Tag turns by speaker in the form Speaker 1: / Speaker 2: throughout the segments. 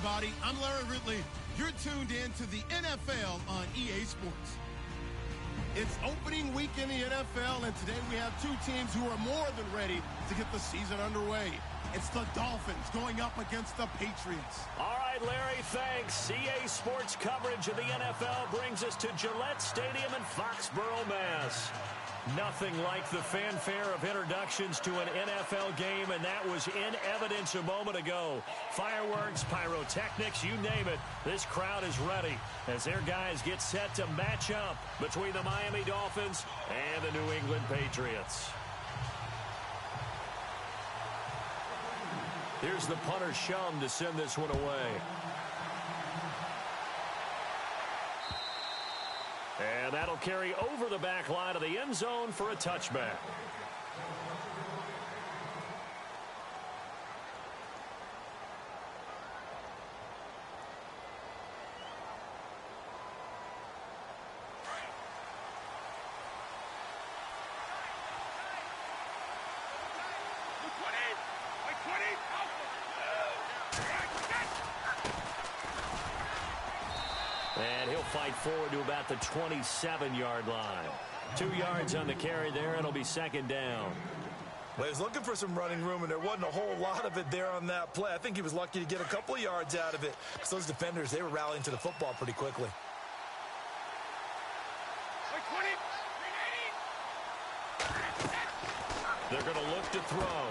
Speaker 1: everybody. I'm Larry Ridley. You're tuned in to the NFL on EA Sports. It's opening week in the NFL, and today we have two teams who are more than ready to get the season underway. It's the Dolphins going up against the Patriots.
Speaker 2: All right, Larry, thanks. EA Sports coverage of the NFL brings us to Gillette Stadium in Foxborough, Mass. Nothing like the fanfare of introductions to an NFL game, and that was in evidence a moment ago. Fireworks, pyrotechnics, you name it. This crowd is ready as their guys get set to match up between the Miami Dolphins and the New England Patriots. Here's the punter, Shum, to send this one away. And that'll carry over the back line of the end zone for a touchback. And he'll fight forward to about the 27-yard line. 2 yards on the carry there. It'll be second down.
Speaker 3: Well, he was looking for some running room, and there wasn't a whole lot of it there on that play. I think he was lucky to get a couple of yards out of it because those defenders, they were rallying to the football pretty quickly.
Speaker 2: They're going to look to throw.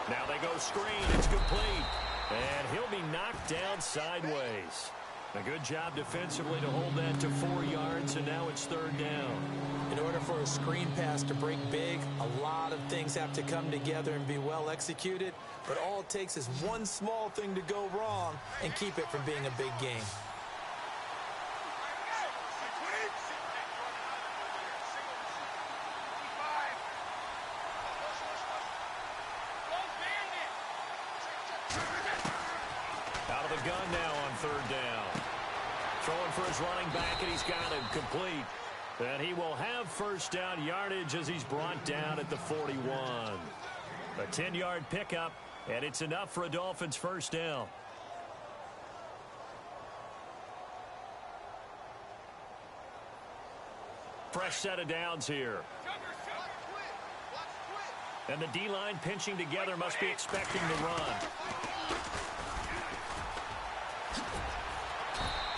Speaker 2: Now they go screen. It's complete. And he'll be knocked down sideways. A good job defensively to hold that to 4 yards, and now it's third down.
Speaker 4: In order for a screen pass to break big, a lot of things have to come together and be well executed, but all it takes is one small thing to go wrong and keep it from being a big game.
Speaker 2: Out of the gun now on third down. Throwing for his running back, and he's got him complete. And he will have first down yardage as he's brought down at the 41. A 10-yard pickup, and it's enough for a Dolphins first down. Fresh set of downs here. And the D-line pinching together must be expecting the run.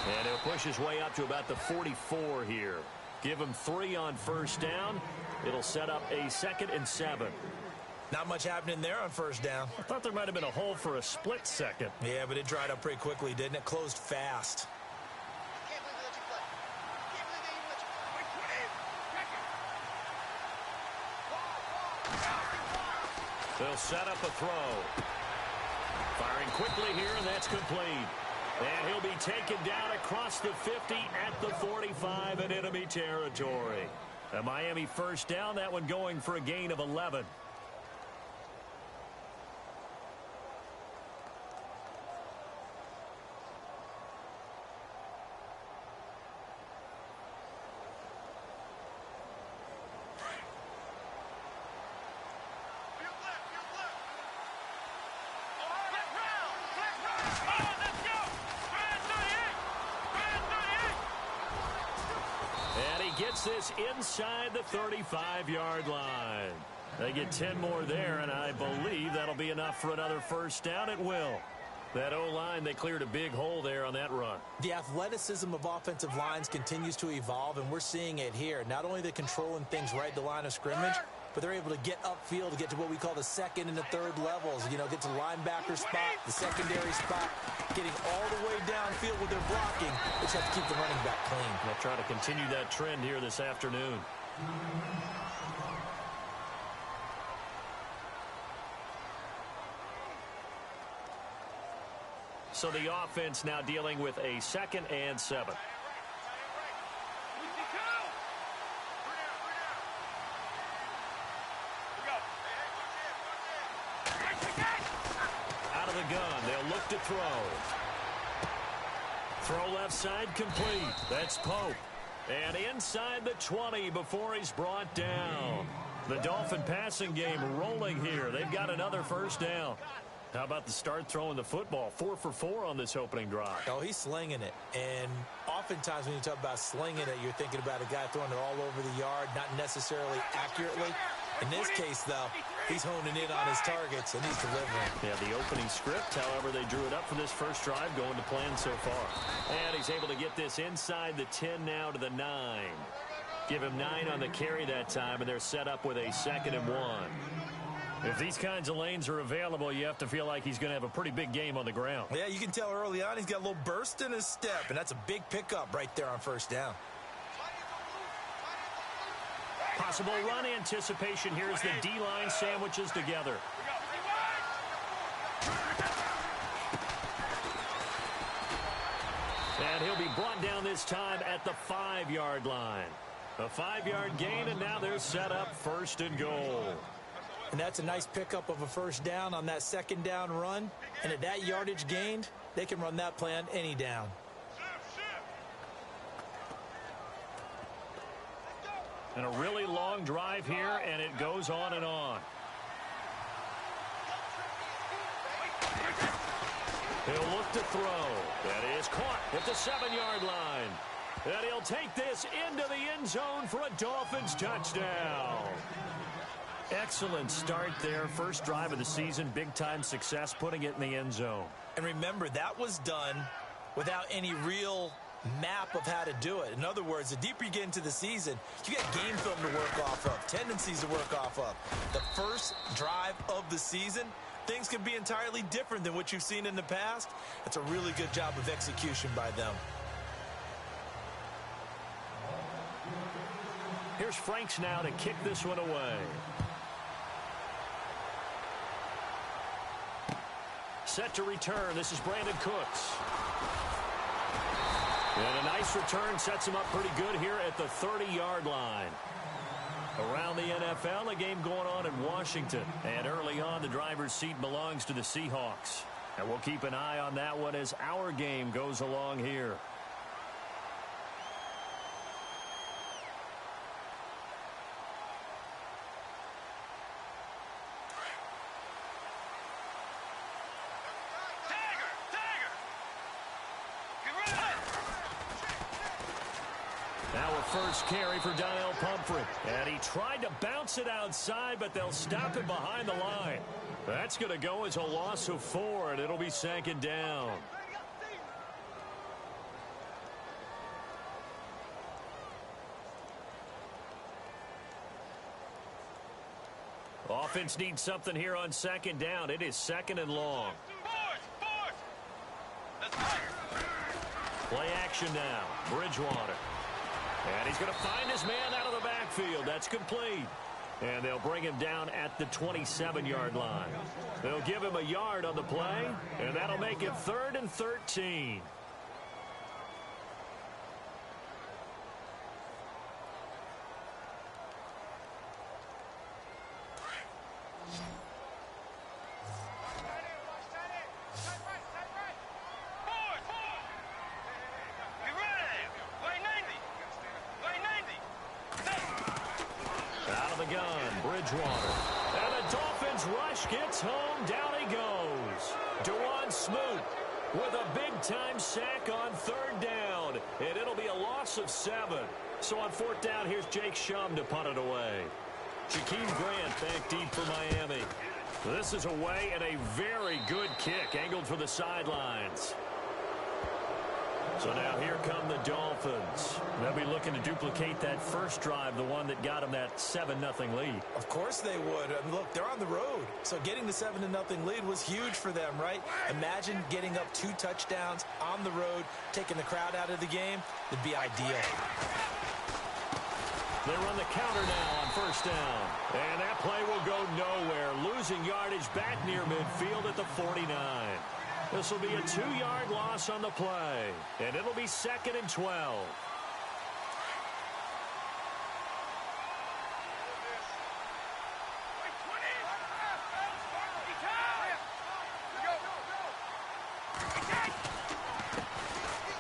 Speaker 2: And he'll push his way up to about the 44 here. Give him 3 on first down. It'll set up a 2nd and 7.
Speaker 3: Not much happening there on first down.
Speaker 2: I thought there might have been a hole for a split second.
Speaker 3: Yeah, but it dried up pretty quickly, didn't it? Closed fast.
Speaker 2: They'll set up a throw. Firing quickly here, and that's complete. And he'll be taken down across the 50 at the 45 in enemy territory. A Miami first down, that one going for a gain of 11. Gets this inside the 35-yard line. They get 10 more there, and I believe that'll be enough for another first down. It will. That O-line, they cleared a big hole there on that run.
Speaker 4: The athleticism of offensive lines continues to evolve, and we're seeing it here. Not only they're controlling things right at the line of scrimmage, but they're able to get upfield to get to what we call the second and the third levels. You know, get to the linebacker spot, the secondary spot, getting all the way downfield with their blocking. They just have to keep the running back clean.
Speaker 2: They'll try to continue that trend here this afternoon. So the offense now dealing with a 2nd and 7. Out of the gun, they'll look to throw. Throw left side complete. That's Pope. And inside the 20 before he's brought down. The Dolphin passing game rolling here. They've got another first down. How about the start throwing the football? 4 for 4 on this opening drive.
Speaker 4: Oh, he's slinging it. And oftentimes when you talk about slinging it, you're thinking about a guy throwing it all over the yard, not necessarily accurately. In this case, though, he's honing in on his targets, and he's delivering.
Speaker 2: Yeah, the opening script, however, they drew it up for this first drive, going to plan so far. And he's able to get this inside the 10 now to the 9. Give him 9 on the carry that time, and they're set up with a 2nd and 1. If these kinds of lanes are available, you have to feel like he's going to have a pretty big game on the ground.
Speaker 3: Yeah, you can tell early on he's got a little burst in his step, and that's a big pickup right there on first down.
Speaker 2: Possible run anticipation here as the D-line sandwiches together. And he'll be brought down this time at the 5-yard line. A 5-yard gain, and now they're set up 1st and goal.
Speaker 4: And that's a nice pickup of a first down on that 2nd down run. And at that yardage gained, they can run that play on any down.
Speaker 2: And a really long drive here, and it goes on and on. He'll look to throw. That is caught at the 7-yard line. And he'll take this into the end zone for a Dolphins touchdown. Excellent start there. First drive of the season. Big-time success putting it in the end zone.
Speaker 3: And remember, that was done without any real map of how to do it. In other words, the deeper you get into the season, you got game film to work off of, tendencies to work off of. The first drive of the season, things can be entirely different than what you've seen in the past. That's a really good job of execution by them.
Speaker 2: Here's Franks now to kick this one away. Set to return. This is Brandon Cooks. And a nice return sets him up pretty good here at the 30-yard line. Around the NFL, a game going on in Washington. And early on, the driver's seat belongs to the Seahawks. And we'll keep an eye on that one as our game goes along here. First carry for Donnell Pumphrey. And he tried to bounce it outside, but they'll stop it behind the line. That's going to go as a loss of 4, and it'll be 2nd down. Offense needs something here on 2nd down. It is 2nd and long. Play action now. Bridgewater. And he's going to find his man out of the backfield. That's complete. And they'll bring him down at the 27-yard line. They'll give him a yard on the play, and that'll make it 3rd and 13. Bridgewater. And the Dolphins rush gets home. Down he goes. Dewan Smoot with a big-time sack on 3rd down. And it'll be a loss of 7. So on 4th down, here's Jake Shum to punt it away. Jakeem Grant back deep for Miami. This is away and a very good kick angled for the sidelines. So now here come the Dolphins. They'll be looking to duplicate that first drive, the one that got them that 7-0 lead.
Speaker 3: Of course they would. I mean, look, they're on the road. So getting the 7-0 lead was huge for them, right? Imagine getting up 2 touchdowns on the road, taking the crowd out of the game. It'd be ideal.
Speaker 2: They run the counter now on 1st down. And that play will go nowhere. Losing yardage back near midfield at the 49. This will be a 2-yard loss on the play. And it'll be 2nd and 12.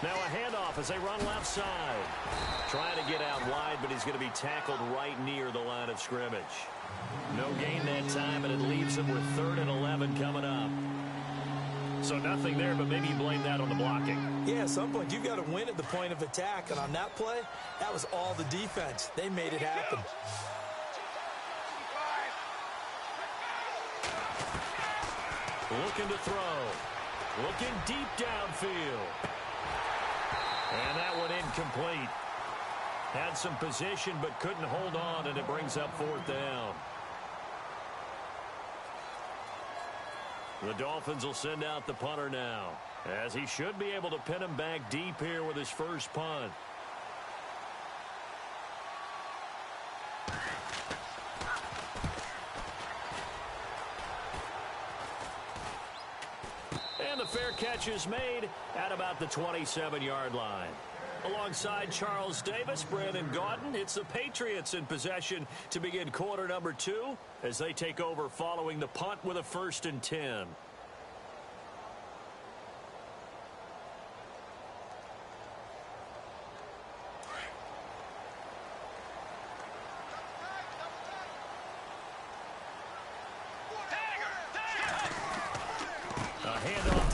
Speaker 2: Now a handoff as they run left side. Trying to get out wide, but he's going to be tackled right near the line of scrimmage. No gain that time, and it leaves him with 3rd and 11 coming up. So nothing there, but maybe you blame that on the blocking.
Speaker 4: Yeah, at some point, you've got to win at the point of attack. And on that play, that was all the defense. They made it happen.
Speaker 2: Looking to throw. Looking deep downfield. And that one incomplete. Had some position, but couldn't hold on, and it brings up 4th down. The Dolphins will send out the punter now, as he should be able to pin him back deep here with his first punt. And the fair catch is made at about the 27-yard line. Alongside Charles Davis, Brandon Gaudin, it's the Patriots in possession to begin quarter number 2 as they take over following the punt with a 1st and 10.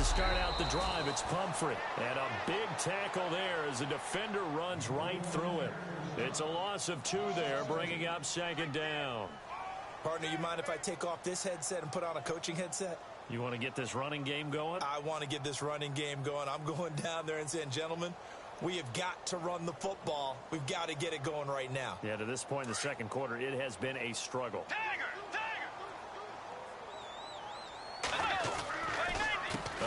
Speaker 2: Start out the drive, it's Pumphrey. And a big tackle there as the defender runs right through him. It's a loss of 2 there, bringing up 2nd down.
Speaker 4: Partner, you mind if I take off this headset and put on a coaching headset?
Speaker 2: You want to get this running game going?
Speaker 4: I want to get this running game going. I'm going down there and saying, gentlemen, we have got to run the football. We've got to get it going right now.
Speaker 2: Yeah, to this point in the second quarter, it has been a struggle.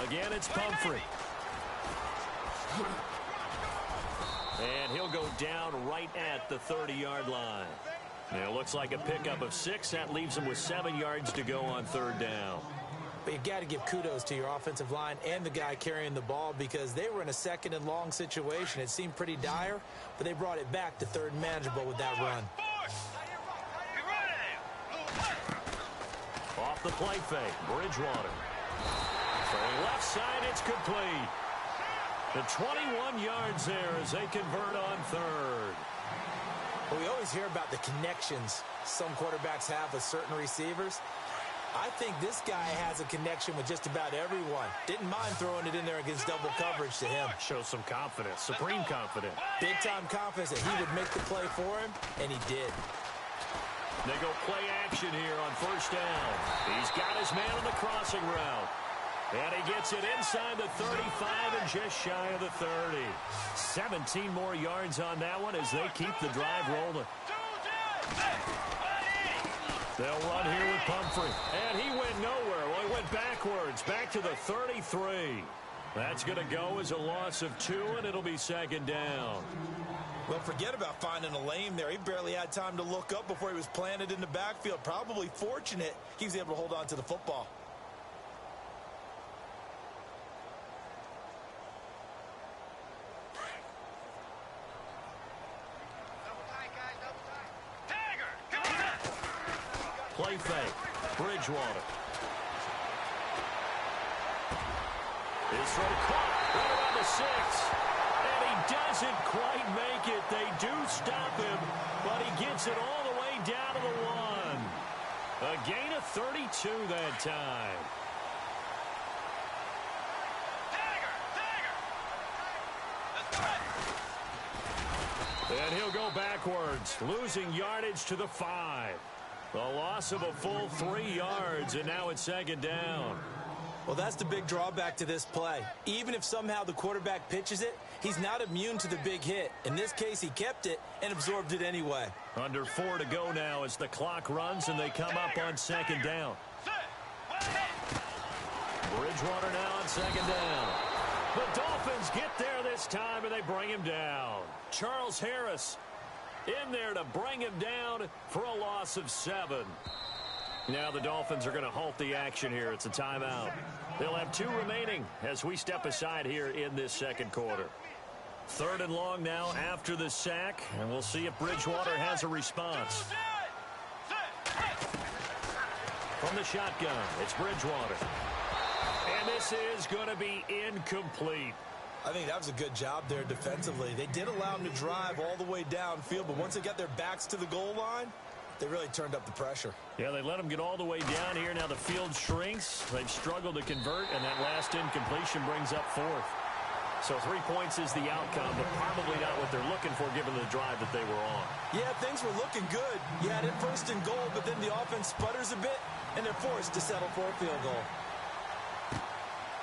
Speaker 2: Again, it's Pumphrey. And he'll go down right at the 30-yard line. And it looks like a pickup of 6. That leaves him with 7 yards to go on 3rd down.
Speaker 4: But you've got to give kudos to your offensive line and the guy carrying the ball because they were in a 2nd and long situation. It seemed pretty dire, but they brought it back to 3rd and manageable with that run.
Speaker 2: Off the play fake, Bridgewater. Throwing left side, it's complete. The 21 yards there as they convert on 3rd.
Speaker 4: Well, we always hear about the connections some quarterbacks have with certain receivers. I think this guy has a connection with just about everyone. Didn't mind throwing it in there against double coverage to him.
Speaker 2: Shows some confidence, supreme confidence.
Speaker 4: Big-time confidence that he would make the play for him, and he did.
Speaker 2: They go play action here on 1st down. He's got his man on the crossing route. And he gets it inside the 35 and just shy of the 30. 17 more yards on that one as they keep the drive rolling. They'll run here with Pumphrey. And he went nowhere. Well, he went backwards, back to the 33. That's going to go as a loss of 2, and it'll be 2nd down.
Speaker 4: Well, forget about finding a lane there. He barely had time to look up before he was planted in the backfield. Probably fortunate he was able to hold on to the football.
Speaker 2: Play fake. Bridgewater. His throw caught right around the 6. And he doesn't quite make it. They do stop him, but he gets it all the way down to the 1. A gain of 32 that time. And he'll go backwards, losing yardage to the 5. A loss of a full 3 yards, and now it's 2nd down.
Speaker 4: Well, that's the big drawback to this play. Even if somehow the quarterback pitches it, he's not immune to the big hit. In this case, he kept it and absorbed it anyway.
Speaker 2: Under 4 to go now as the clock runs, and they come up on 2nd down. Bridgewater now on 2nd down. The Dolphins get there this time, and they bring him down. Charles Harris in there to bring him down for a loss of 7. Now the Dolphins are going to halt the action here. It's a timeout. They'll have 2 remaining as we step aside here in this second quarter. 3rd and long now after the sack, and we'll see if Bridgewater has a response. From the shotgun, it's Bridgewater. And this is going to be incomplete.
Speaker 4: I think that was a good job there defensively. They did allow him to drive all the way downfield, but once they got their backs to the goal line,
Speaker 3: They really turned up the pressure.
Speaker 2: Yeah, they let them get all the way down here. Now the field shrinks. They've struggled to convert, and that last incompletion brings up fourth. So 3 points is the outcome, but probably not what they're looking for given the drive that they were on.
Speaker 3: Yeah, things were looking good. You had it first and goal, but then the offense sputters a bit, and they're forced to settle for a field goal.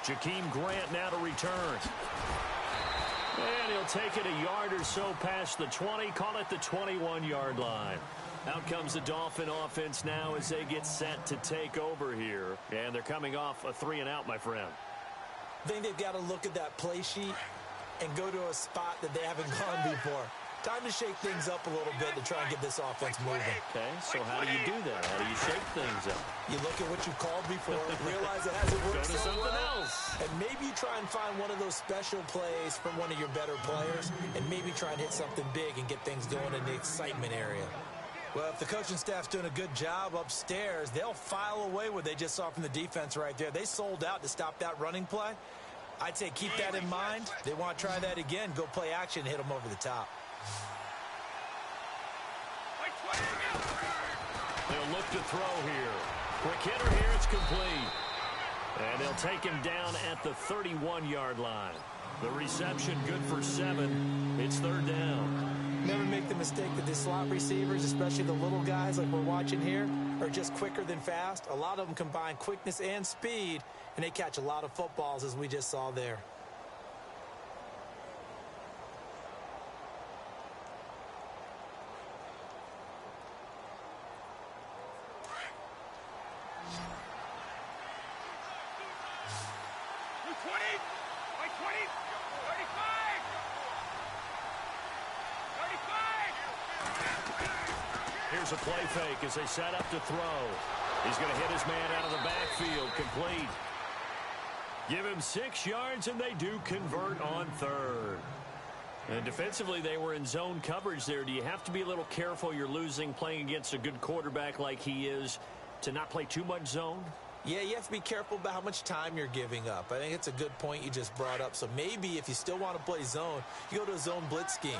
Speaker 2: Jakeem Grant now to return. And he'll take it a yard or so past the 20, call it the 21-yard line. Out comes the Dolphin offense now as they get set to take over here. And they're coming off a 3-and-out, my friend.
Speaker 3: I think they've got to look at that play sheet and go to a spot that they haven't gone before. Time to shake things up a little bit to try and get this offense moving.
Speaker 2: Okay, so how do you do that? How do you shake things up?
Speaker 3: You look at what you called before, realize it hasn't worked
Speaker 2: Go to
Speaker 3: so
Speaker 2: something
Speaker 3: well,
Speaker 2: else.
Speaker 3: and maybe you try and find one of those special plays from one of your better players, and maybe try and hit something big and get things going in the excitement area. Well, if the coaching staff's doing a good job upstairs, they'll file away what they just saw from the defense right there. They sold out to stop that running play. I'd say keep that in mind. They want to try that again. Go play action and hit them over the top.
Speaker 2: They'll look to throw here. Quick hitter here, it's complete. And they'll take him down at the 31-yard line. The reception good for 7. It's third down.
Speaker 3: Never make the mistake that the slot receivers, especially the little guys like we're watching here, are just quicker than fast. A lot of them combine quickness and speed, and they catch a lot of footballs as we just saw there.
Speaker 2: Here's a play fake as they set up to throw. He's going to hit his man out of the backfield. Complete. Give him 6 yards, and they do convert on third. And defensively, they were in zone coverage there. Do you have to be a little careful? You're losing playing against a good quarterback like he is to not play too much zone?
Speaker 3: Yeah, you have to be careful about how much time you're giving up. I think it's a good point you just brought up. So maybe if you still want to play zone, you go to a zone blitz scheme.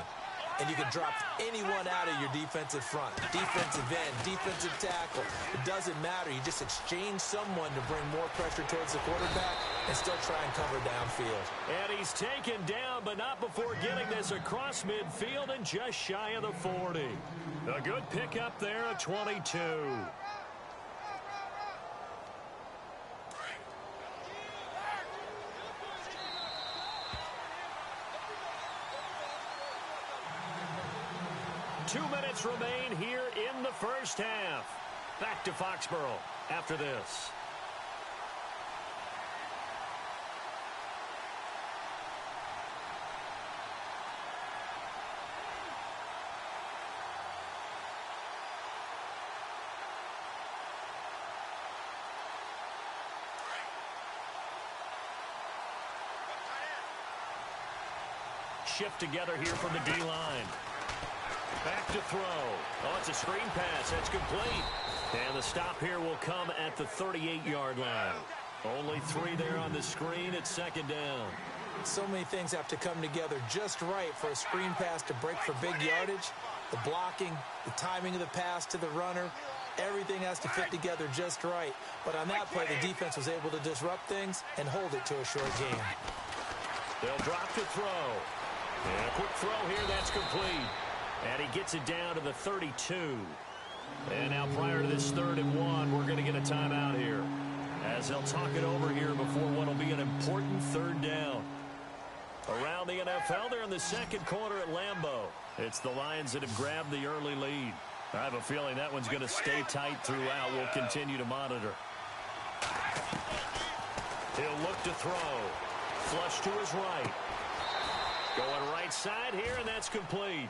Speaker 3: And you can drop anyone out of your defensive front, defensive end, defensive tackle. It doesn't matter. You just exchange someone to bring more pressure towards the quarterback and still try and cover downfield.
Speaker 2: And he's taken down, but not before getting this across midfield and just shy of the 40. A good pickup there at 22. Two minutes remain here in the first half. Back to Foxborough after this. Shift together here from the D-line. Back to throw. Oh, it's a screen pass. That's complete. And the stop here will come at the 38-yard line. Only 3 there on the screen. It's second down.
Speaker 3: So many things have to come together just right for a screen pass to break for big yardage. The blocking, the timing of the pass to the runner, everything has to fit together just right. But on that play, the defense was able to disrupt things and hold it to a short gain.
Speaker 2: They'll drop to throw. And a quick throw here. That's complete. And he gets it down to the 32. And now prior to this 3rd and 1, we're going to get a timeout here. As they'll talk it over here before what will be an important 3rd down. Around the NFL, they're in the second quarter at Lambeau. It's the Lions that have grabbed the early lead. I have a feeling that one's going to stay tight throughout. We'll continue to monitor. He'll look to throw. Flush to his right. Going right side here, and that's complete.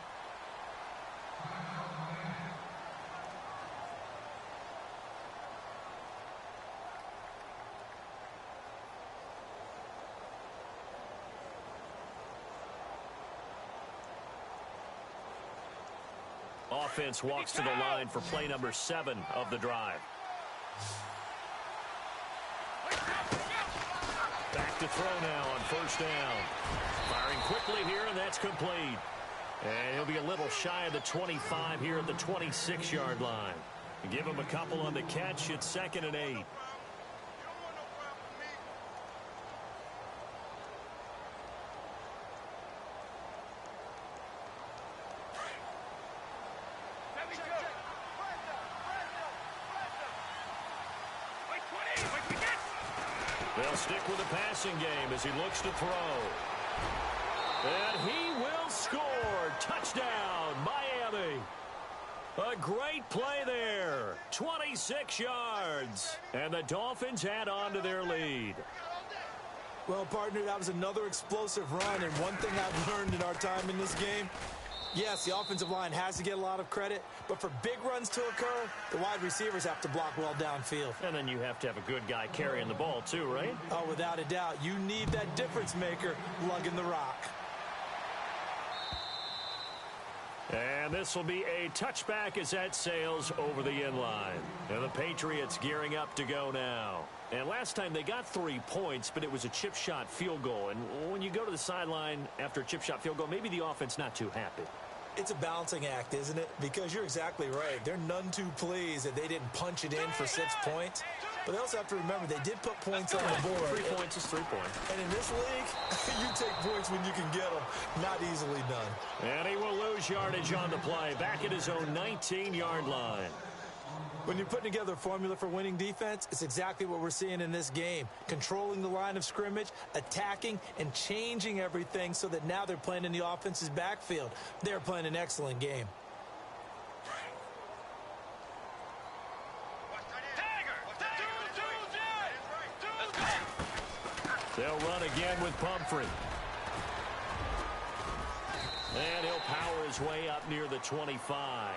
Speaker 2: Offense walks to the line for play number 7 of the drive. Back to throw now on first down. Firing quickly here, and that's complete. And he'll be a little shy of the 25 here at the 26-yard line. Give him a couple on the catch. It's 2nd and 8. They'll stick with the passing game as he looks to throw. And he will score. Touchdown, Miami. A great play there. 26 yards. And the Dolphins add on to their lead.
Speaker 4: Well, partner, that was another explosive run. And one thing I've learned in our time in this game, yes, the offensive line has to get a lot of credit, but for big runs to occur, the wide receivers have to block well downfield.
Speaker 2: And then you have to have a good guy carrying the ball too, right?
Speaker 4: Oh, without a doubt. You need that difference maker lugging the rock.
Speaker 2: And this will be a touchback as that sails over the end line. And the Patriots gearing up to go now. And last time they got 3 points, but it was a chip shot field goal. And when you go to the sideline after a chip shot field goal, maybe the offense not too happy.
Speaker 4: It's a balancing act, isn't it? Because you're exactly right. They're none too pleased that they didn't punch it in for 6 points. But they also have to remember they did put points on the board.
Speaker 2: 3 points is 3 points.
Speaker 4: And in this league, you take points when you can get them. Not easily done.
Speaker 2: And he will lose yardage on the play. Back at his own 19-yard line.
Speaker 4: When you're putting together a formula for winning defense, it's exactly what we're seeing in this game. Controlling the line of scrimmage, attacking, and changing everything so that now they're playing in the offense's backfield. They're playing an excellent game.
Speaker 2: They'll run again with Pumphrey. And he'll power his way up near the 25.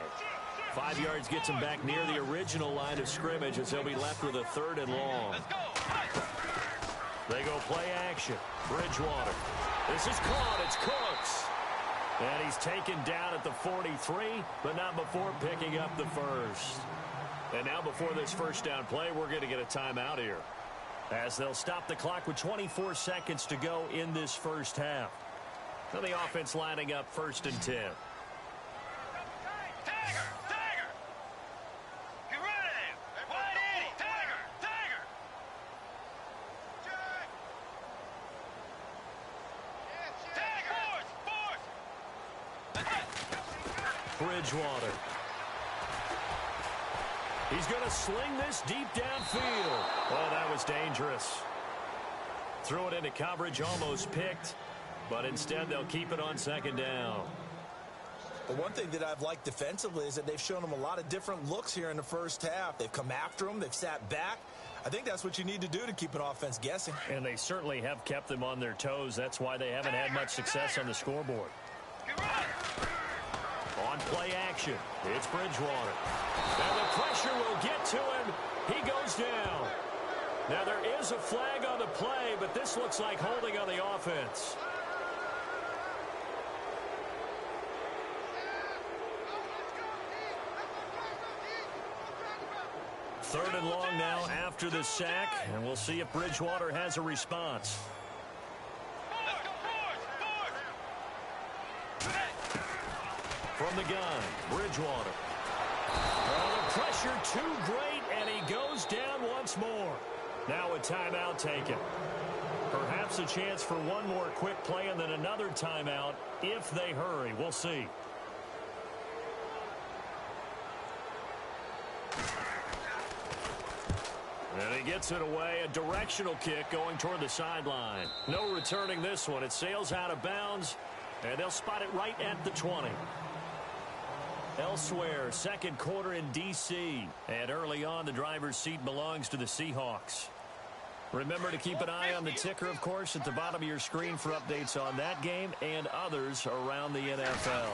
Speaker 2: 5 yards gets him back near the original line of scrimmage as they'll be left with a 3rd and long. They go play action. Bridgewater. This is caught. It's Cooks. And he's taken down at the 43, but not before picking up the first. And now before this first down play, we're going to get a timeout here, as they'll stop the clock with 24 seconds to go in this first half. So the offense lining up 1st and 10. Bridgewater. He's going to sling this deep downfield. Oh, that was dangerous. Threw it into coverage, almost picked, but instead they'll keep it on 2nd down.
Speaker 4: But one thing that I've liked defensively is that they've shown them a lot of different looks here in the first half. They've come after them. They've sat back. I think that's what you need to do to keep an offense guessing.
Speaker 2: And they certainly have kept them on their toes. That's why they haven't had much success on the scoreboard. On play action, it's Bridgewater. And the pressure will get to him. He goes down. Now there is a flag on the play, but this looks like holding on the offense. 3rd and long now after the sack, and we'll see if Bridgewater has a response. From the gun, Bridgewater. Oh, the pressure too great, and he goes down once more. Now a timeout taken. Perhaps a chance for one more quick play and then another timeout if they hurry. We'll see. And he gets it away. A directional kick going toward the sideline. No returning this one. It sails out of bounds, and they'll spot it right at the 20. Elsewhere, 2nd quarter in D.C. And early on, the driver's seat belongs to the Seahawks. Remember to keep an eye on the ticker, of course, at the bottom of your screen for updates on that game and others around the NFL.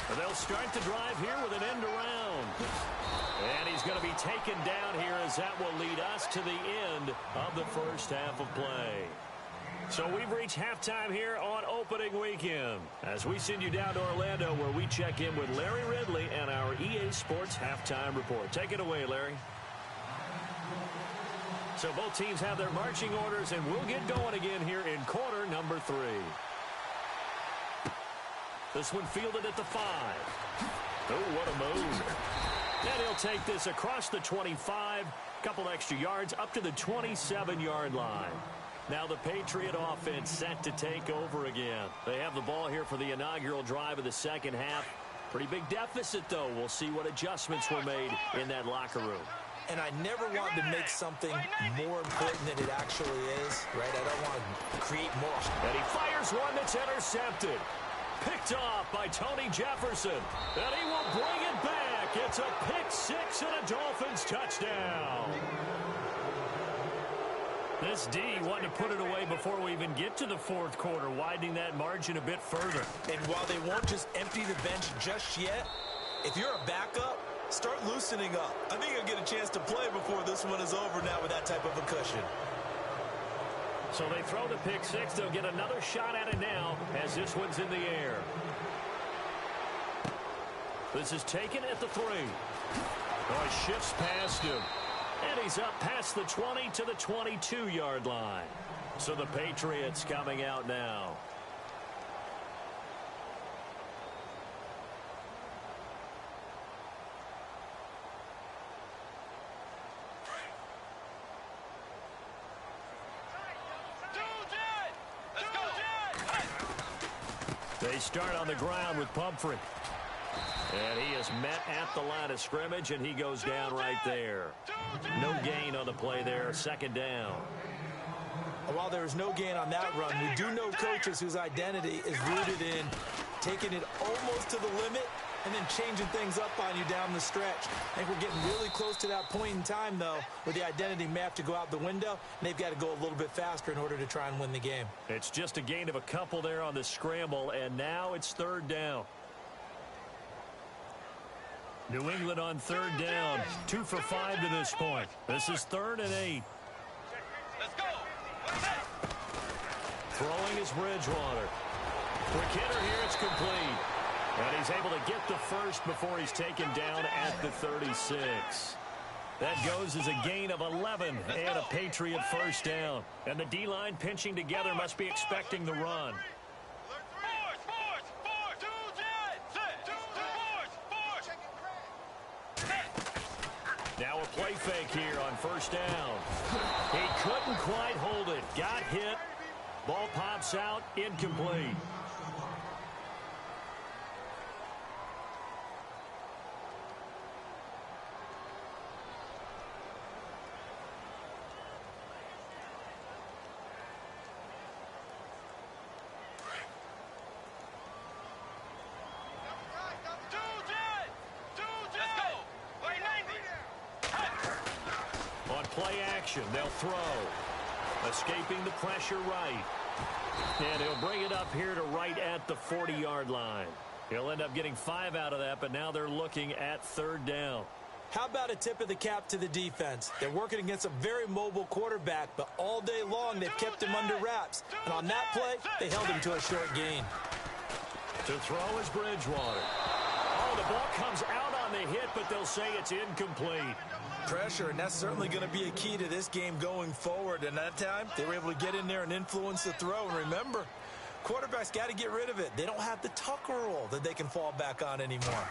Speaker 2: And they'll start the drive here with an end around. And he's going to be taken down here as that will lead us to the end of the first half of play. So we've reached halftime here on opening weekend as we send you down to Orlando where we check in with Larry Ridley and our EA Sports halftime report. Take it away, Larry. So both teams have their marching orders, and we'll get going again here in quarter number 3. This one fielded at the 5. Oh, what a move. And he'll take this across the 25, couple extra yards up to the 27-yard line. Now the Patriot offense set to take over again. They have the ball here for the inaugural drive of the second half. Pretty big deficit, though. We'll see what adjustments were made in that locker room.
Speaker 4: And I never want to make something more important than it actually is, right? I don't want to create more.
Speaker 2: And he fires one that's intercepted. Picked off by Tony Jefferson. And he will bring it back. It's a pick six and a Dolphins touchdown. This D wanted to put it away before we even get to the fourth quarter, widening that margin a bit further.
Speaker 4: And while they won't just empty the bench just yet, if you're a backup, start loosening up. I think you'll get a chance to play before this one is over now with that type of a cushion.
Speaker 2: So they throw the pick six. They'll get another shot at it now as this one's in the air. This is taken at the 3. Oh, he shifts past him. And he's up past the 20 to the 22-yard line. So the Patriots coming out now. They start on the ground with Pumphrey. And he is met at the line of scrimmage, and he goes down right there. No gain on the play there, second down.
Speaker 4: While there is no gain on that run, we do know coaches whose identity is rooted in taking it almost to the limit and then changing things up on you down the stretch. I think we're getting really close to that point in time, though, where the identity may have to go out the window, and they've got to go a little bit faster in order to try and win the game.
Speaker 2: It's just a gain of a couple there on the scramble, and now it's third down. New England on third down, 2 for 5 to this point. This is 3rd and 8.
Speaker 5: Let's go.
Speaker 2: Throwing is Bridgewater. For Kidder here, it's complete. And he's able to get the first before he's taken down at the 36. That goes as a gain of 11 and a Patriot first down. And the D-line pinching together must be expecting the run. Now a play fake here on first down. He couldn't quite hold it. Got hit. Ball pops out. Incomplete. Play action. They'll throw. Escaping the pressure right. And he'll bring it up here to right at the 40-yard line. He'll end up getting 5 out of that, but now they're looking at third down.
Speaker 4: How about a tip of the cap to the defense? They're working against a very mobile quarterback, but all day long they've kept him under wraps. And on that play, they held him to a short gain.
Speaker 2: To throw is Bridgewater. Oh, the ball comes out on the hit, but they'll say it's incomplete.
Speaker 4: Pressure, and that's certainly going to be a key to this game going forward. And that time, they were able to get in there and influence the throw. And remember, quarterbacks got to get rid of it. They don't have the Tucker rule that they can fall back on anymore.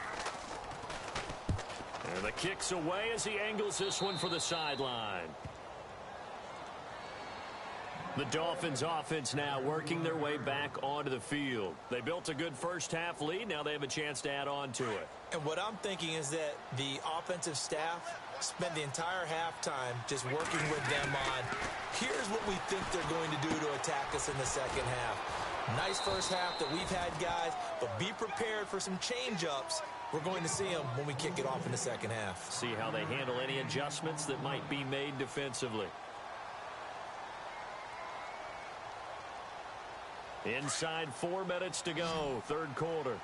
Speaker 2: And the kick's away as he angles this one for the sideline. The Dolphins offense now working their way back onto the field. They built a good first half lead. Now they have a chance to add on to it.
Speaker 4: And what I'm thinking is that the offensive staff spent the entire halftime just working with them on, here's what we think they're going to do to attack us in the second half. Nice first half that we've had, guys, but be prepared for some change-ups. We're going to see them when we kick it off in the second half.
Speaker 2: See how they handle any adjustments that might be made defensively. Inside 4 minutes to go, third quarter.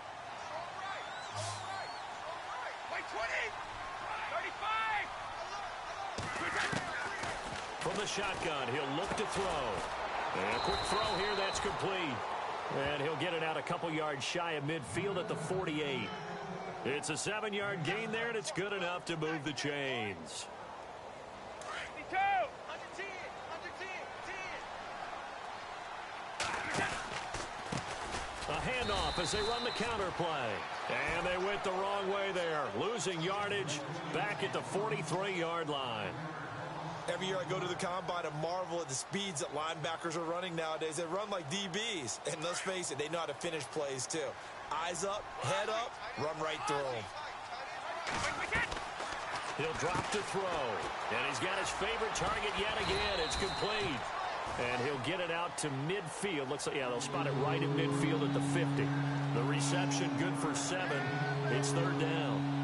Speaker 2: From the shotgun, he'll look to throw. And a quick throw here, that's complete. And he'll get it out a couple yards shy of midfield at the 48. It's a 7-yard gain there, and it's good enough to move the chains. A handoff as they run the counter play. And they went the wrong way there, losing yardage back at the 43-yard line.
Speaker 3: Every year I go to the combine and marvel at the speeds that linebackers are running nowadays. They run like DBs. And let's face it, they know how to finish plays too. Eyes up, head up, run right through them.
Speaker 2: He'll drop to throw. And he's got his favorite target yet again. It's complete. And he'll get it out to midfield. Looks like, yeah, they'll spot it right at midfield at the 50. The reception good for 7. It's third down.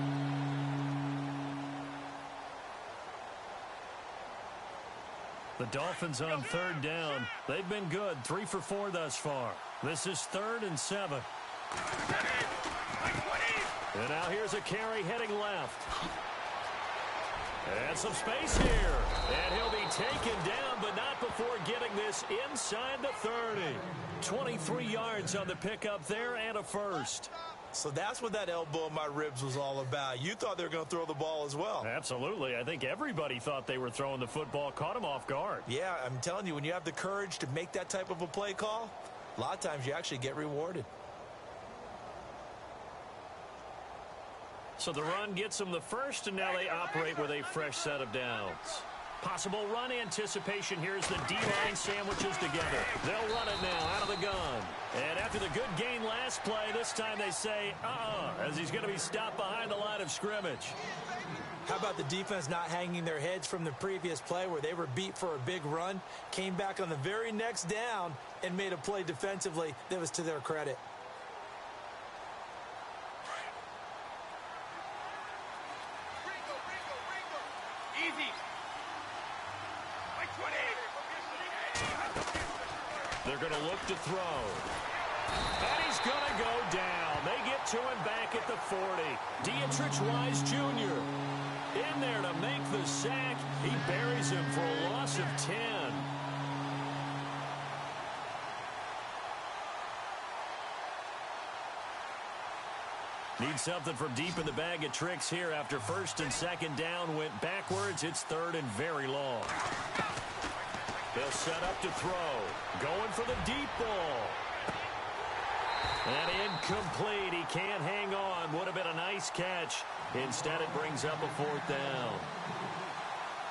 Speaker 2: The Dolphins on third down. They've been good. 3 for 4 thus far. This is 3rd and 7. And now here's a carry heading left. And some space here. And he'll be taken down, but not before getting this inside the 30. 23 yards on the pickup there and a first.
Speaker 3: So that's what that elbow in my ribs was all about. You thought they were going to throw the ball as well.
Speaker 2: Absolutely. I think everybody thought they were throwing the football, caught him off guard.
Speaker 3: Yeah, I'm telling you, when you have the courage to make that type of a play call, a lot of times you actually get rewarded.
Speaker 2: So the run gets them the first, and now they operate with a fresh set of downs. Possible run anticipation here as the D-line sandwiches together. They'll run it now out of the gun. And after the good gain last play, this time they say, as he's going to be stopped behind the line of scrimmage.
Speaker 4: How about the defense not hanging their heads from the previous play where they were beat for a big run, came back on the very next down, and made a play defensively that was to their credit.
Speaker 2: They're going to look to throw. And he's going to go down. They get to him back at the 40. StillDSwagg's Jr. in there to make the sack. He buries him for a loss of 10. Need something from deep in the bag of tricks here after 1st and 2nd down went backwards. It's 3rd and very long. They'll set up to throw. Going for the deep ball. And incomplete. He can't hang on. Would have been a nice catch. Instead, it brings up a 4th down.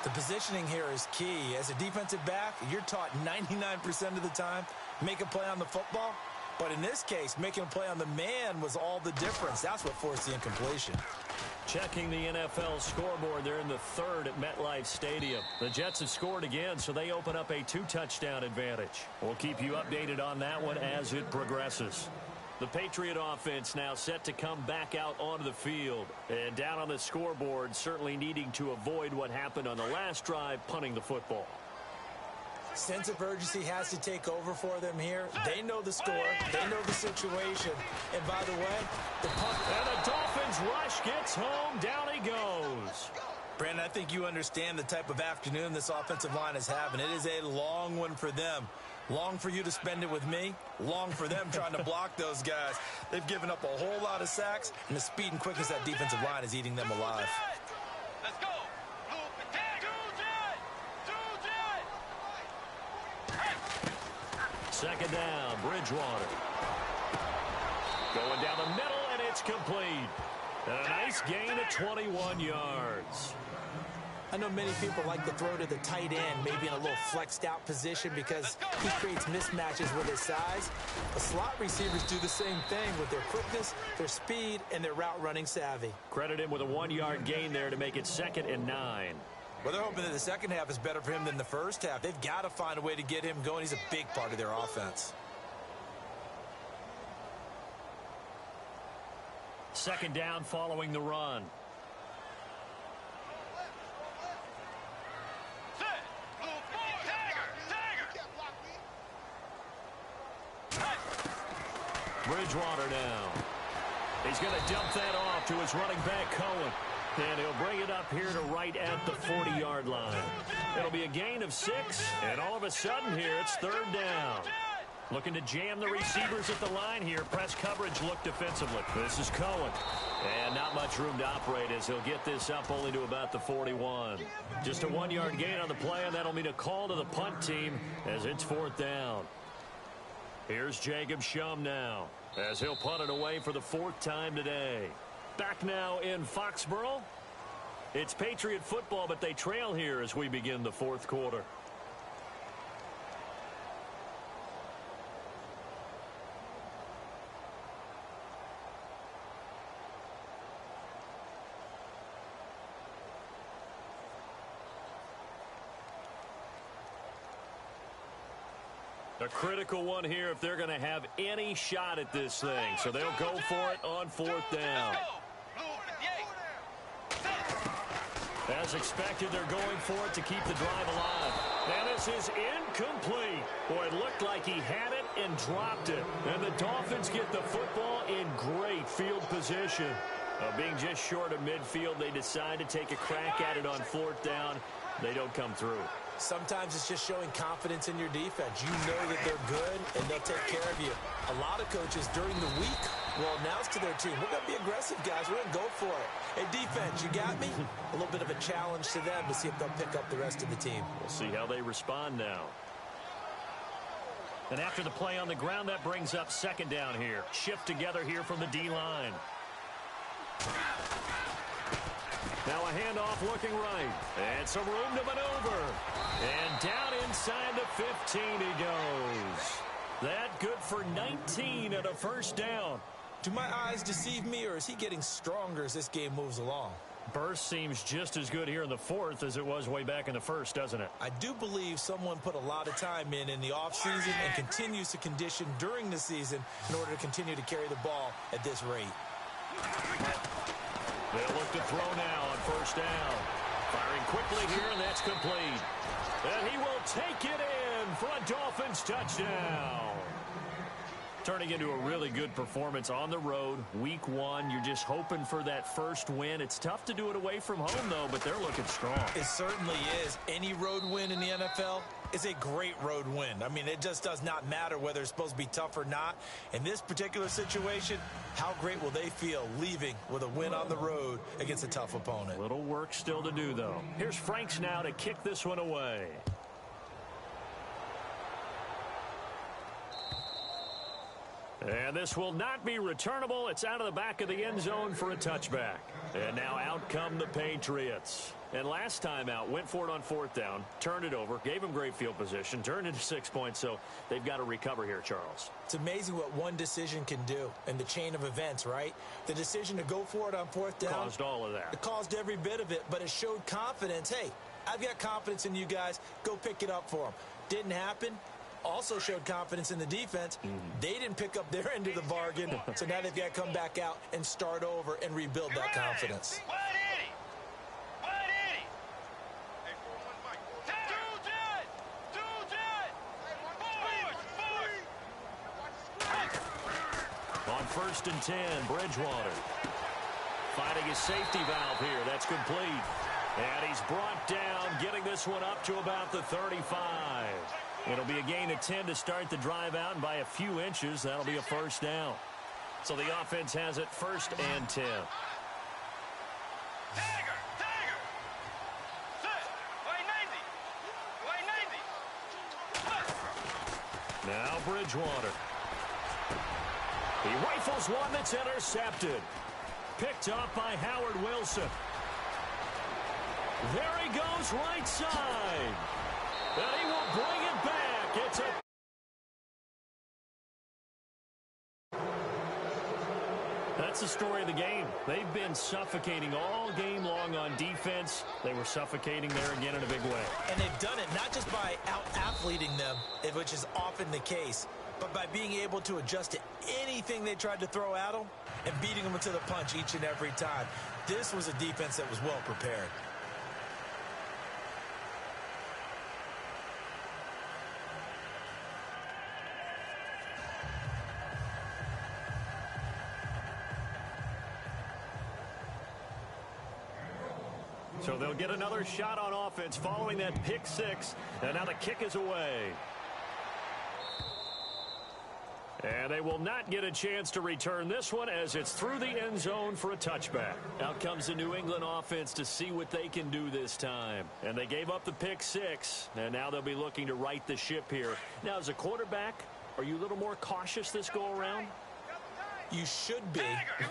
Speaker 4: The positioning here is key. As a defensive back, you're taught 99% of the time, make a play on the football. But in this case, making a play on the man was all the difference. That's what forced the incompletion.
Speaker 2: Checking the NFL scoreboard, they're in the 3rd at MetLife Stadium. The Jets have scored again, so they open up a 2-touchdown advantage. We'll keep you updated on that one as it progresses. The Patriot offense now set to come back out onto the field. And down on the scoreboard, certainly needing to avoid what happened on the last drive, punting the football.
Speaker 4: Sense of urgency has to take over for them here. They know the score. They know the situation. And by the way, the punt.
Speaker 2: And the Dolphins rush gets home. Down he goes.
Speaker 3: Brandon, I think you understand the type of afternoon this offensive line is having. It is a long one for them. Long for you to spend it with me. Long for them trying to block those guys. They've given up a whole lot of sacks, and the speed and quickness of that defensive line is eating them alive.
Speaker 5: Let's go.
Speaker 2: Second down, Bridgewater. Going down the middle, and it's complete. And a nice gain of 21 yards.
Speaker 4: I know many people like to throw to the tight end, maybe in a little flexed out position because he creates mismatches with his size. The slot receivers do the same thing with their quickness, their speed, and their route running savvy.
Speaker 2: Credit him with a 1-yard gain there to make it 2nd and 9.
Speaker 3: Well, they're hoping that the second half is better for him than the first half. They've got to find a way to get him going. He's a big part of their offense.
Speaker 2: Second down following the run. Bridgewater now. He's going to dump that off to his running back, Cohen. And he'll bring it up here to right at the 40-yard line. It'll be a gain of 6, and all of a sudden here, it's 3rd down. Looking to jam the receivers at the line here. Press coverage look defensively. This is Cohen. And not much room to operate as he'll get this up only to about the 41. Just a 1-yard gain on the play, and that'll mean a call to the punt team as it's 4th down. Here's Jacob Schum now, as he'll punt it away for the 4th time today. Back now in Foxborough. It's Patriot football, but they trail here as we begin the 4th quarter. A critical one here if they're going to have any shot at this thing. So they'll go for it on 4th down. As expected, they're going for it to keep the drive alive. And this is incomplete. Boy, it looked like he had it and dropped it. And the Dolphins get the football in great field position. Being just short of midfield, they decide to take a crack at it on 4th down. They don't come through.
Speaker 4: Sometimes it's just showing confidence in your defense. You know that they're good, and they'll take care of you. A lot of coaches during the week will announce to their team, we're going to be aggressive, guys. We're going to go for it. Hey, defense, you got me? A little bit of a challenge to them to see if they'll pick up the rest of the team.
Speaker 2: We'll see how they respond now. And after the play on the ground, that brings up 2nd down here. Shift together here from the D-line. Now a handoff looking right. And some room to maneuver. And down inside the 15 he goes. That good for 19 at a 1st down.
Speaker 4: Do my eyes deceive me, or is he getting stronger as this game moves along?
Speaker 2: Burst seems just as good here in the 4th as it was way back in the 1st, doesn't it?
Speaker 4: I do believe someone put a lot of time in the offseason and continues to condition during the season in order to continue to carry the ball at this rate.
Speaker 2: They'll look to throw now on 1st down. Firing quickly here, and that's complete. And he will take it in for a Dolphins touchdown. Turning into a really good performance on the road. Week 1, you're just hoping for that first win. It's tough to do it away from home, though, but they're looking strong.
Speaker 4: It certainly is. Any road win in the NFL is a great road win. I mean, it just does not matter whether it's supposed to be tough or not. In this particular situation, how great will they feel leaving with a win on the road against a tough opponent?
Speaker 2: Little work still to do, though. Here's Franks now to kick this one away. And this will not be returnable. It's out of the back of the end zone for a touchback. And now out come the Patriots. And last time out, went for it on 4th down, turned it over, gave them great field position, turned into 6 points, so they've got to recover here, Charles.
Speaker 4: It's amazing what one decision can do in the chain of events, right? The decision to go for it on 4th down.
Speaker 2: Caused all of that.
Speaker 4: It caused every bit of it, but it showed confidence. Hey, I've got confidence in you guys. Go pick it up for them. Didn't happen. Also showed confidence in the defense. They didn't pick up their end of the bargain, so now they've got to come back out and start over and rebuild that confidence.
Speaker 2: On 1st and 10, Bridgewater. Finding his safety valve here. That's complete. And he's brought down, getting this one up to about the 35. It'll be a gain of 10 to start the drive out, and by a few inches, that'll be a 1st down. So the offense has it 1st and 10. Now Bridgewater. He rifles one that's intercepted. Picked up by Howard Wilson. There he goes right side. And he will bring it back. It's a... That's the story of the game. They've been suffocating all game long on defense. They were suffocating there again in a big way.
Speaker 4: And they've done it not just by out-athleting them, which is often the case, but by being able to adjust to anything they tried to throw at them and beating them to the punch each and every time. This was a defense that was well prepared.
Speaker 2: So they'll get another shot on offense following that pick six. And now the kick is away. And they will not get a chance to return this one as it's through the end zone for a touchback. Out comes the New England offense to see what they can do this time. And they gave up the pick six. And now they'll be looking to right the ship here. Now, as a quarterback, Are you a little more cautious this go-around?
Speaker 4: You should be,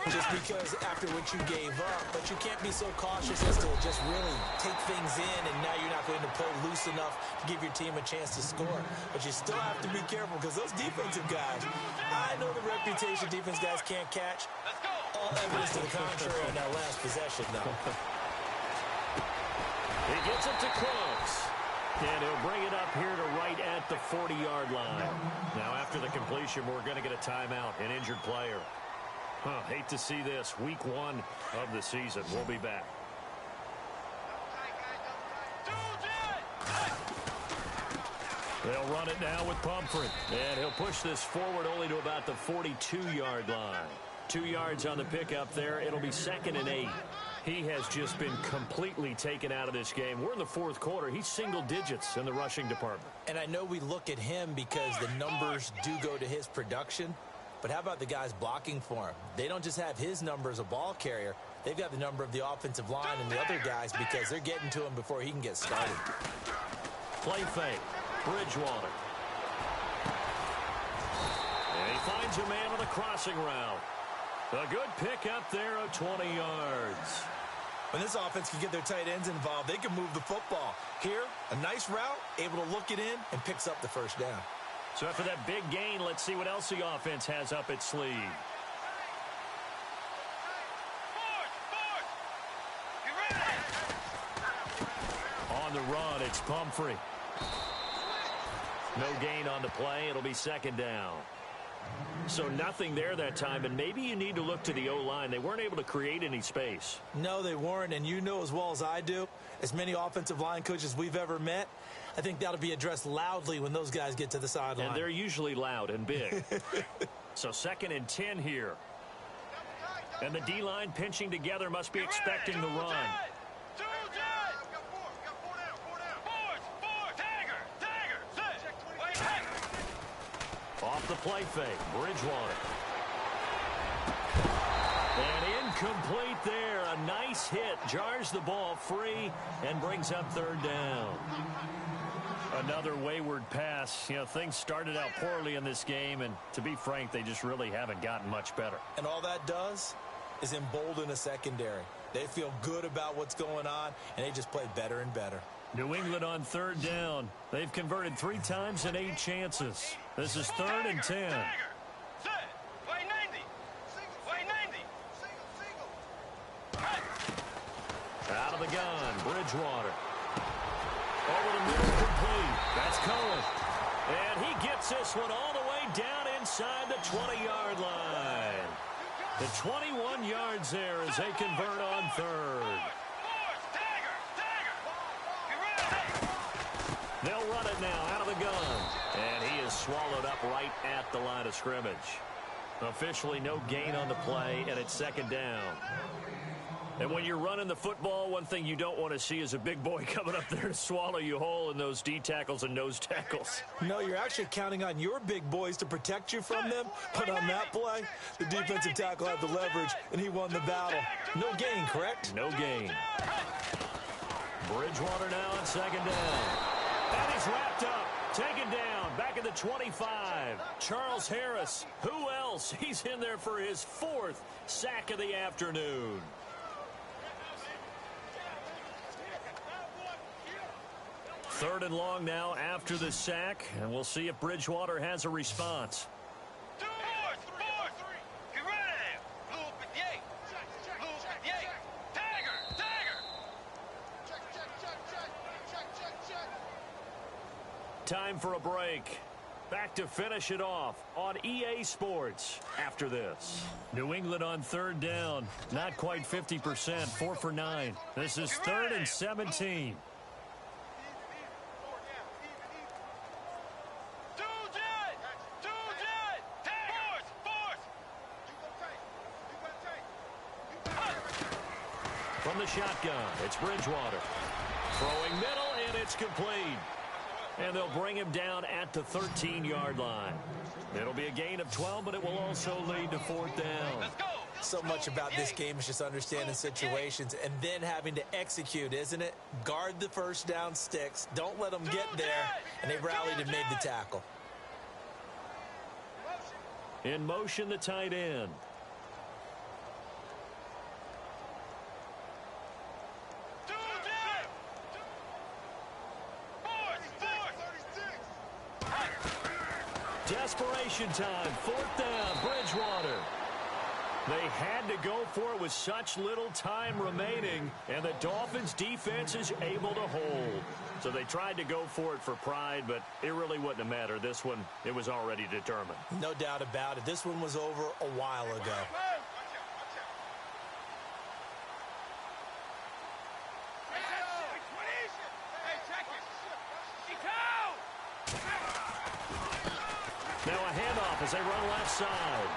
Speaker 4: just because after what you gave up, but you can't be so cautious as to just really take things in, and now you're not going to play loose enough to give your team a chance to score. But you still have to be careful because those defensive guys, I know the reputation defense guys can't catch. All evidence to the contrary on that last possession, though.
Speaker 2: He gets it to close. And he'll bring it up here to right at the 40-yard line. Now, after the completion, we're going to get a timeout, an injured player. Hate to see this. Week 1 of the season. We'll be back. They'll run it now with Pumphrey. And he'll push this forward only to about the 42-yard line. 2 yards on the pickup there. It'll be 2nd and 8. He has just been completely taken out of this game. We're in the 4th quarter. He's single digits in the rushing department.
Speaker 4: And I know we look at him because the numbers do go to his production. But how about the guys blocking for him? They don't just have his number as a ball carrier. They've got the number of the offensive line and the other guys because they're getting to him before he can get started.
Speaker 2: Play fake. Bridgewater. And he finds a man on the crossing route. A good pickup there of 20 yards.
Speaker 4: When this offense can get their tight ends involved, they can move the football. Here, a nice route, able to look it in, and picks up the first down.
Speaker 2: So after that big gain, let's see what else the offense has up its sleeve. On the run, it's Pumphrey. No gain on the play. It'll be 2nd down. So nothing there that time, and maybe you need to look to the O-line. They weren't able to create any space.
Speaker 4: No, they weren't, and you know as well as I do, as many offensive line coaches we've ever met, I think that'll be addressed loudly when those guys get to the sideline.
Speaker 2: And they're usually loud and big. So 2nd and 10 here. And the D-line pinching together must be expecting the run. Off the play fake, Bridgewater. And incomplete there. A nice hit. Jars the ball free and brings up 3rd down. Another wayward pass. You know, things started out poorly in this game, and to be frank, they just really haven't gotten much better.
Speaker 4: And all that does is embolden a secondary. They feel good about what's going on, and they just play better and better.
Speaker 2: New England on 3rd down. They've converted 3 times in 8 chances. This is 3rd and 10. Out of the gun, Bridgewater. Over the middle, complete. That's Cohen. And he gets this one all the way down inside the 20-yard line. The 21 yards there as they convert on 3rd. They'll run it now out of the gun. And he is swallowed up right at the line of scrimmage. Officially no gain on the play, and it's 2nd down. And when you're running the football, one thing you don't want to see is a big boy coming up there to swallow you whole in those D tackles and nose tackles.
Speaker 4: No, you're actually counting on your big boys to protect you from them. But on that play, the defensive tackle had the leverage, and he won the battle. No gain, correct?
Speaker 2: No gain. Bridgewater now on 2nd down. And he's wrapped up. Taken down. Back at the 25. Charles Harris. Who else? He's in there for his 4th sack of the afternoon. Third and long now after the sack, and we'll see if Bridgewater has a response. Time for a break. Back to finish it off on EA Sports after this. New England on 3rd down. Not quite 50%, 4 for 9. This is 3rd and 17. From the shotgun, it's Bridgewater. Throwing middle, and it's complete. And they'll bring him down at the 13-yard line. It'll be a gain of 12, but it will also lead to 4th down.
Speaker 4: So much about this game is just understanding situations and then having to execute, isn't it? Guard the first down sticks. Don't let them get there. And they rallied and made the tackle.
Speaker 2: In motion, the tight end. Desperation time. 4th down. Bridgewater. They had to go for it with such little time remaining, and the Dolphins' defense is able to hold. So they tried to go for it for pride, but it really wouldn't have mattered. This one, it was already determined.
Speaker 4: No doubt about it. This one was over a while ago.
Speaker 2: Now a handoff as they run left side.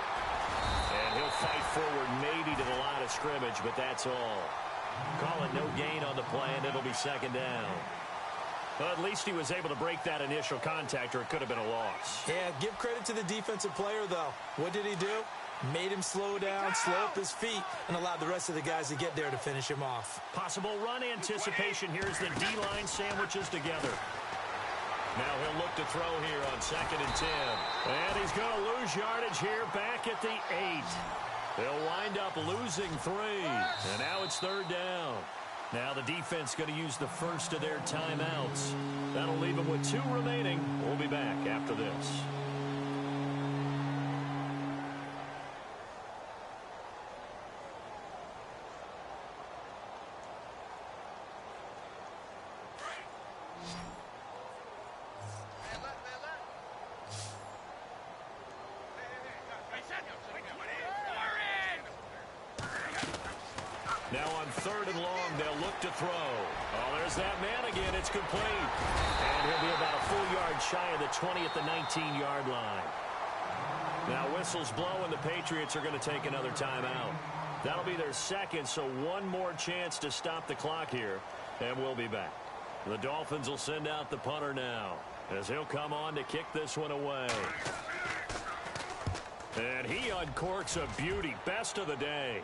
Speaker 2: And he'll fight forward maybe to the line of scrimmage, but that's all. Call it no gain on the play, and it'll be 2nd down. Well, at least he was able to break that initial contact, or it could have been a loss.
Speaker 4: Yeah, give credit to the defensive player, though. What did he do? Made him slow down, slow up his feet, and allowed the rest of the guys to get there to finish him off.
Speaker 2: Possible run anticipation. Here's the D-line sandwiches together. Now he'll look to throw here on 2nd and 10. And he's going to lose yardage here back at the 8. They'll wind up losing 3. And now it's 3rd down. Now the defense going to use the first of their timeouts. That'll leave them with 2 remaining. We'll be back after this. Now on 3rd and long, they'll look to throw. Oh, there's that man again. It's complete. And he'll be about a full yard shy of the 20 at the 19-yard line. Now whistles blow, and the Patriots are going to take another timeout. That'll be their 2nd, so one more chance to stop the clock here, and we'll be back. The Dolphins will send out the punter now, as he'll come on to kick this one away. And he uncorks a beauty. Best of the day.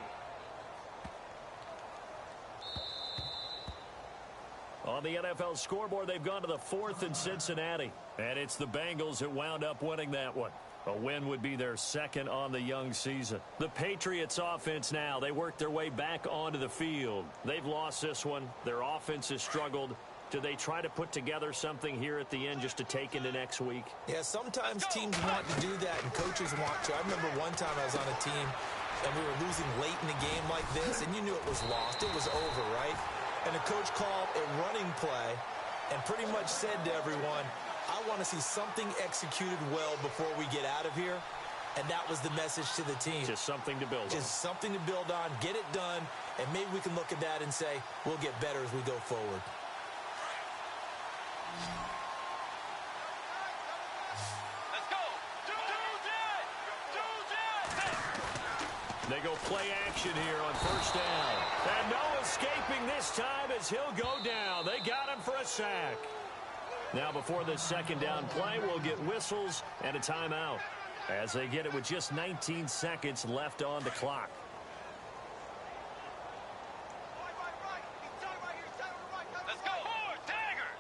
Speaker 2: On the NFL scoreboard, they've gone to the 4th in Cincinnati. And it's the Bengals that wound up winning that one. A win would be their 2nd on the young season. The Patriots offense now, they work their way back onto the field. They've lost this one. Their offense has struggled. Do they try to put together something here at the end just to take into next week?
Speaker 4: Yeah, sometimes teams want to do that, and coaches want to. I remember one time I was on a team, and we were losing late in a game like this, and you knew it was lost. It was over, right? And the coach called a running play and pretty much said to everyone, I want to see something executed well before we get out of here. And that was the message to the team.
Speaker 2: Just something to build on.
Speaker 4: Just something to build on, get it done, and maybe we can look at that and say, we'll get better as we go forward.
Speaker 5: Let's go. Do that.
Speaker 2: They go play action here on 1st down. And no escaping this time as he'll go down. They got him for a sack. Now before this 2nd down play, we'll get whistles and a timeout as they get it with just 19 seconds left on the clock.
Speaker 5: Let's go. Dagger.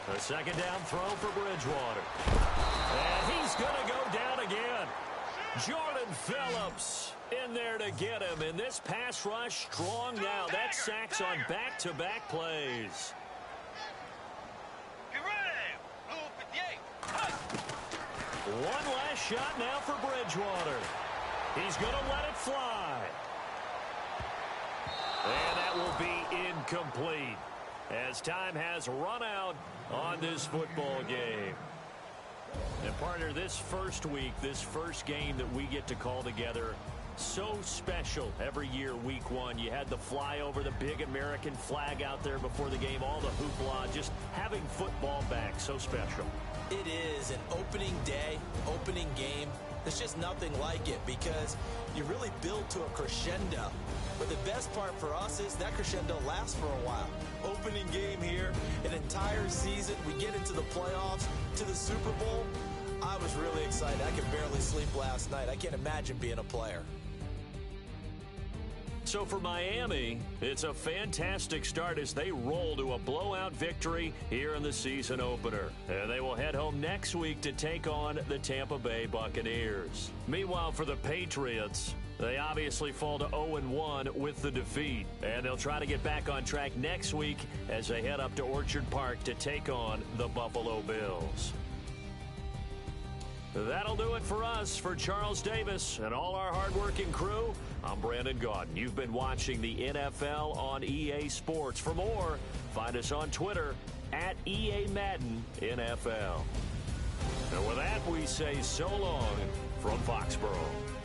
Speaker 2: The 2nd down throw for Bridgewater. And he's going to go down again. Jordan Phillips in there to get him. And this pass rush strong now. That sacks on back-to-back plays.
Speaker 5: Get ready. Blue 58.
Speaker 2: One last shot now for Bridgewater. He's going to let it fly. And that will be incomplete as time has run out on this football game. And partner, this first week, this first game that we get to call together, so special every year, week 1. You had the flyover, the big American flag out there before the game, all the hoopla, just having football back, so special.
Speaker 4: It is an opening day, opening game. There's just nothing like it because you really build to a crescendo. But the best part for us is that crescendo lasts for a while. Opening game here, an entire season. We get into the playoffs, to the Super Bowl. I was really excited. I could barely sleep last night. I can't imagine being a player.
Speaker 2: So for Miami, it's a fantastic start as they roll to a blowout victory here in the season opener. And they will head home next week to take on the Tampa Bay Buccaneers. Meanwhile, for the Patriots, they obviously fall to 0-1 with the defeat. And they'll try to get back on track next week as they head up to Orchard Park to take on the Buffalo Bills. That'll do it for us. For Charles Davis and all our hardworking crew, I'm Brandon Gaudin. You've been watching the NFL on EA Sports. For more, find us on Twitter at EA Madden NFL. And with that, we say so long from Foxborough.